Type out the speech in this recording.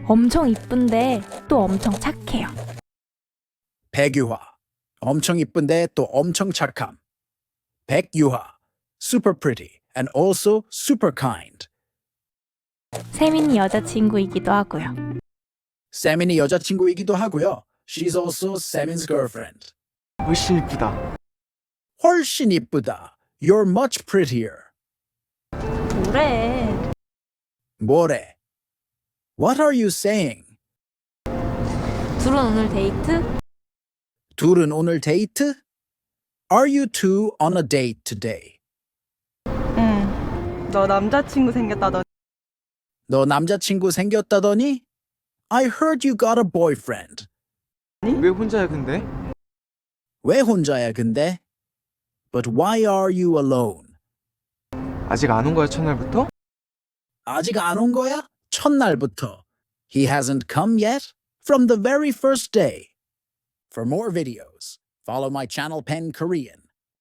엄청 이쁜데 또 엄청 착해요. 백유화. 엄청 이쁜데 또 엄청 착함. 백유화. Super pretty and also super kind. 세민이 여자친구이기도 하고요. 세민이 여자친구이기도 하고요. She's also Semin's girlfriend. 훨씬 이쁘다. 훨씬 이쁘다. You're much prettier. 뭐래? 뭐래? What are you saying? 둘은 오늘 데이트? 둘은 오늘 데이트? Are you two on a date today? 너 남자친구 생겼다더니 너 남자친구 생겼다더니? I heard you got a boyfriend. 왜 혼자야 근데? 왜 혼자야 근데? But why are you alone? 아직 안 온 거야 첫날부터? 아직 안 온 거야? 첫날부터. He hasn't come yet? From the very first day. For more videos, follow my channel Pen Korean.